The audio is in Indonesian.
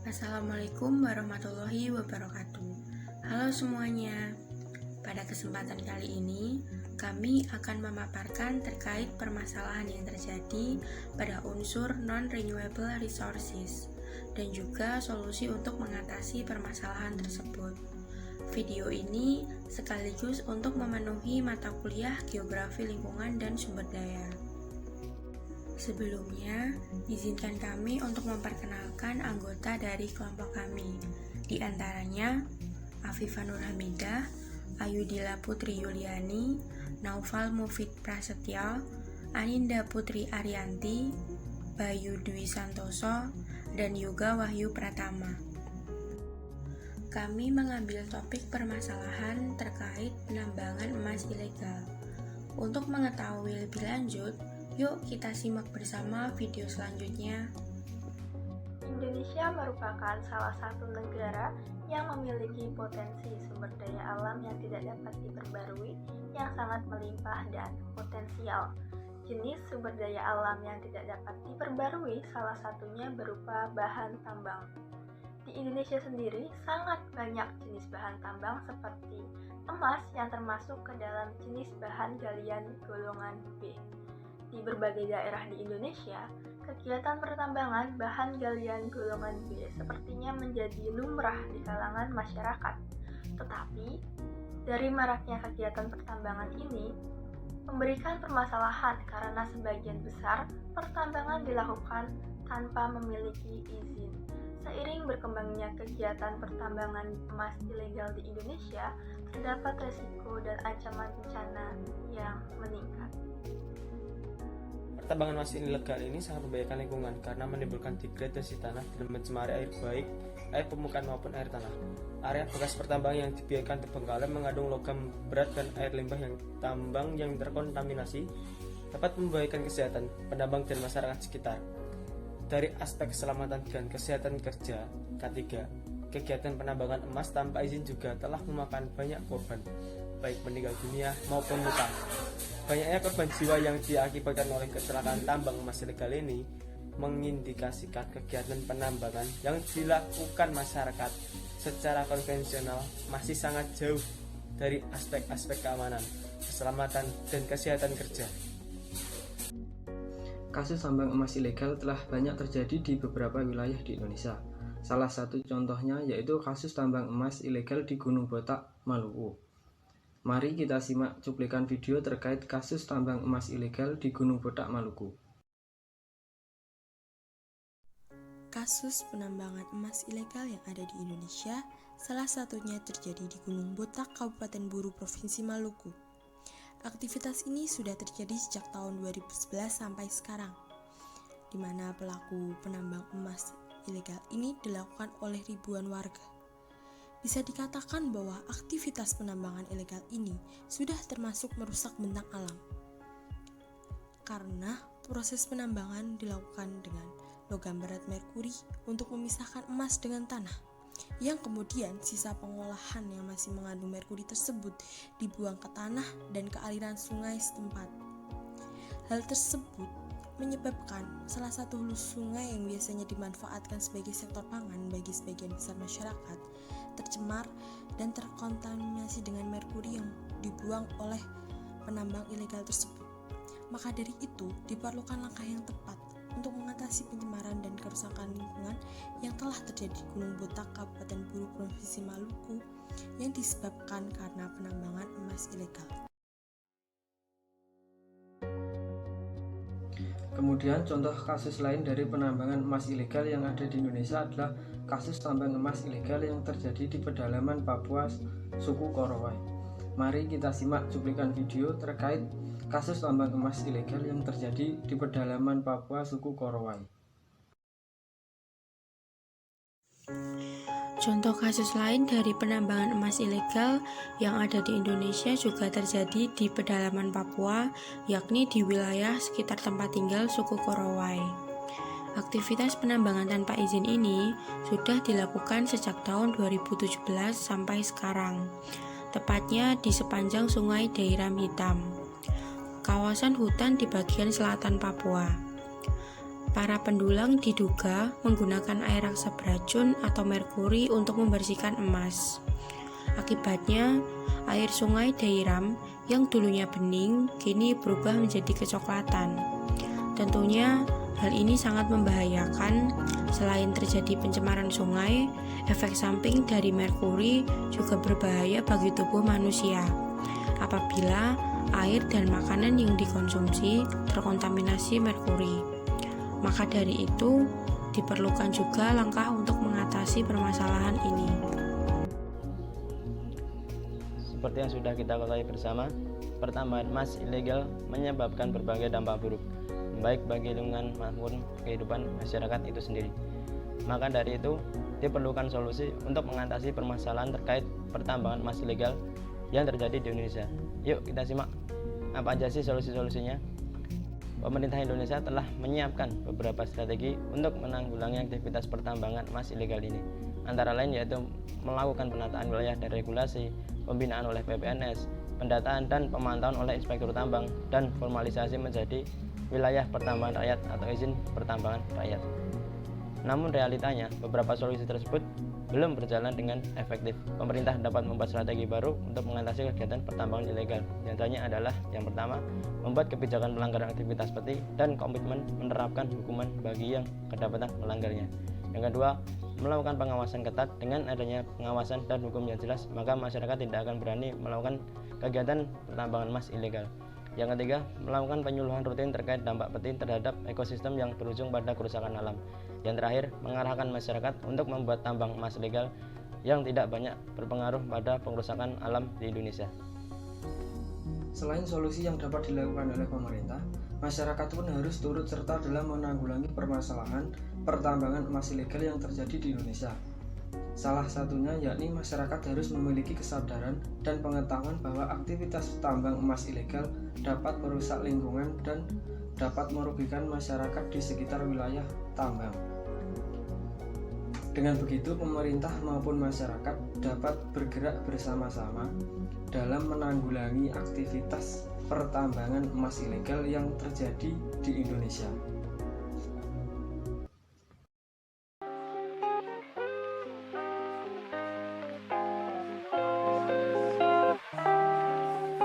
Assalamualaikum warahmatullahi wabarakatuh. Halo semuanya. Pada kesempatan kali ini, kami akan memaparkan terkait permasalahan yang terjadi pada unsur non-renewable resources dan juga solusi untuk mengatasi permasalahan tersebut. Video ini sekaligus untuk memenuhi mata kuliah Geografi Lingkungan dan Sumber Daya. Sebelumnya, izinkan kami untuk memperkenalkan anggota dari kelompok kami. Di antaranya, Afifah Nur Hamidah, Ayudila Putri Yuliani, Naufal Mufid Prasetya, Aninda Putri Arianti, Bayu Dwi Santoso, dan Yoga Wahyu Pratama. Kami mengambil topik permasalahan terkait penambangan emas ilegal. Untuk mengetahui lebih lanjut, yuk kita simak bersama video selanjutnya. Indonesia merupakan salah satu negara yang memiliki potensi sumber daya alam yang tidak dapat diperbarui, yang sangat melimpah dan potensial. Jenis sumber daya alam yang tidak dapat diperbarui salah satunya berupa bahan tambang. Di Indonesia sendiri sangat banyak jenis bahan tambang seperti emas yang termasuk ke dalam jenis bahan galian golongan B. Di berbagai daerah di Indonesia, kegiatan pertambangan bahan galian golongan B sepertinya menjadi lumrah di kalangan masyarakat. Tetapi, dari maraknya kegiatan pertambangan ini, memberikan permasalahan karena sebagian besar pertambangan dilakukan tanpa memiliki izin. Seiring berkembangnya kegiatan pertambangan emas ilegal di Indonesia, terdapat resiko dan ancaman bencana yang meningkat. Pertambangan emas ilegal ini sangat membahayakan lingkungan karena menimbulkan degradasi tanah dan mencemari air baik air permukaan maupun air tanah. Area bekas pertambangan yang dibiarkan terbengkalai mengandung logam berat dan air limbah yang tambang yang terkontaminasi dapat membahayakan kesehatan penambang dan masyarakat sekitar. Dari aspek keselamatan dan kesehatan kerja, ketiga, kegiatan penambangan emas tanpa izin juga telah memakan banyak korban, baik meninggal dunia maupun luka. Banyaknya korban jiwa yang diakibatkan oleh kecelakaan tambang emas ilegal ini mengindikasikan kegiatan penambangan yang dilakukan masyarakat secara konvensional masih sangat jauh dari aspek-aspek keamanan, keselamatan, dan kesehatan kerja. Kasus tambang emas ilegal telah banyak terjadi di beberapa wilayah di Indonesia. Salah satu contohnya yaitu kasus tambang emas ilegal di Gunung Botak, Maluku. Mari kita simak cuplikan video terkait kasus tambang emas ilegal di Gunung Botak, Maluku. Kasus penambangan emas ilegal yang ada di Indonesia, salah satunya terjadi di Gunung Botak, Kabupaten Buru, Provinsi Maluku. Aktivitas ini sudah terjadi sejak tahun 2011 sampai sekarang, di mana pelaku penambang emas ilegal ini dilakukan oleh ribuan warga. Bisa dikatakan bahwa aktivitas penambangan ilegal ini sudah termasuk merusak bentang alam, karena proses penambangan dilakukan dengan logam berat merkuri untuk memisahkan emas dengan tanah, yang kemudian sisa pengolahan yang masih mengandung merkuri tersebut dibuang ke tanah dan ke aliran sungai setempat. Hal tersebut menyebabkan salah satu hulu sungai yang biasanya dimanfaatkan sebagai sektor pangan bagi sebagian besar masyarakat tercemar dan terkontaminasi dengan merkuri yang dibuang oleh penambang ilegal tersebut. Maka dari itu diperlukan langkah yang tepat untuk mengatasi pencemaran dan kerusakan lingkungan yang telah terjadi di Gunung Botak, Kabupaten Buru, Provinsi Maluku yang disebabkan karena penambangan emas ilegal. Kemudian contoh kasus lain dari penambangan emas ilegal yang ada di Indonesia adalah kasus tambang emas ilegal yang terjadi di pedalaman Papua suku Korowai. Mari kita simak cuplikan video terkait kasus tambang emas ilegal yang terjadi di pedalaman Papua suku Korowai. Contoh kasus lain dari penambangan emas ilegal yang ada di Indonesia juga terjadi di pedalaman Papua, yakni di wilayah sekitar tempat tinggal suku Korowai. Aktivitas penambangan tanpa izin ini sudah dilakukan sejak tahun 2017 sampai sekarang, tepatnya di sepanjang Sungai Dairam Hitam, kawasan hutan di bagian selatan Papua. para pendulang diduga menggunakan air raksa beracun atau merkuri untuk membersihkan emas. Akibatnya, air sungai Dairam yang dulunya bening kini berubah menjadi kecoklatan. Tentunya, hal ini sangat membahayakan. Selain terjadi pencemaran sungai, efek samping dari merkuri juga berbahaya bagi tubuh manusia. Apabila air dan makanan yang dikonsumsi terkontaminasi merkuri, maka dari itu diperlukan juga langkah untuk mengatasi permasalahan ini. Seperti yang sudah kita ketahui bersama, pertambangan emas ilegal menyebabkan berbagai dampak buruk, baik bagi lingkungan maupun kehidupan masyarakat itu sendiri. Maka dari itu, diperlukan solusi untuk mengatasi permasalahan terkait pertambangan emas ilegal yang terjadi di Indonesia. Yuk kita simak apa aja sih solusi-solusinya. Pemerintah Indonesia telah menyiapkan beberapa strategi untuk menanggulangi aktivitas pertambangan emas ilegal ini. Antara lain yaitu melakukan penataan wilayah dan regulasi, pembinaan oleh PPNS, pendataan dan pemantauan oleh inspektur tambang, dan formalisasi menjadi wilayah pertambangan rakyat atau izin pertambangan rakyat. Namun realitanya, beberapa solusi tersebut belum berjalan dengan efektif. Pemerintah dapat membuat strategi baru untuk mengatasi kegiatan pertambangan ilegal. Di antaranya adalah yang pertama, membuat kebijakan pelanggaran aktivitas peti dan komitmen menerapkan hukuman bagi yang kedapatan melanggarnya. Yang kedua, melakukan pengawasan ketat. Dengan adanya pengawasan dan hukum yang jelas, maka masyarakat tidak akan berani melakukan kegiatan pertambangan emas ilegal. Yang ketiga, melakukan penyuluhan rutin terkait dampak peti terhadap ekosistem yang berujung pada kerusakan alam. Yang terakhir, mengarahkan masyarakat untuk membuat tambang emas legal yang tidak banyak berpengaruh pada pengerusakan alam di Indonesia. Selain solusi yang dapat dilakukan oleh pemerintah, masyarakat pun harus turut serta dalam menanggulangi permasalahan pertambangan emas ilegal yang terjadi di Indonesia. Salah satunya yakni masyarakat harus memiliki kesadaran dan pengetahuan bahwa aktivitas tambang emas ilegal dapat merusak lingkungan dan dapat merugikan masyarakat di sekitar wilayah tambang. Dengan begitu, pemerintah maupun masyarakat dapat bergerak bersama-sama dalam menanggulangi aktivitas pertambangan emas ilegal yang terjadi di Indonesia.